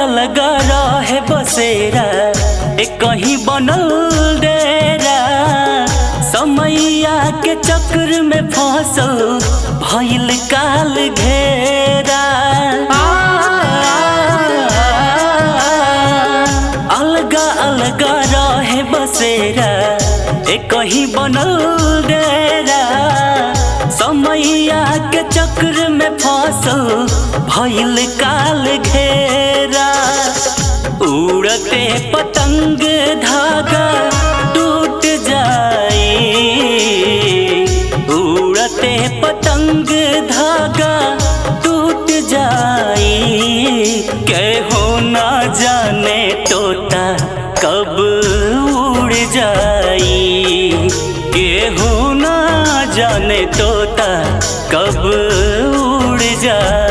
अलग रहे बसेरा कहीं बनल डेरा। समैया के चक्र में फसल भइल काल घेरा। अलग अलग रहे बसेरा कहीं बनल डेरा। समैया के चक्र में फसल भइल काल घेरा। उड़ते पतंग धागा टूट जाई। उड़ते पतंग धागा टूट जाई। केहू ना जाने तोता कब उड़ जाई। केहू ना जाने तोता कब उड़ जाई।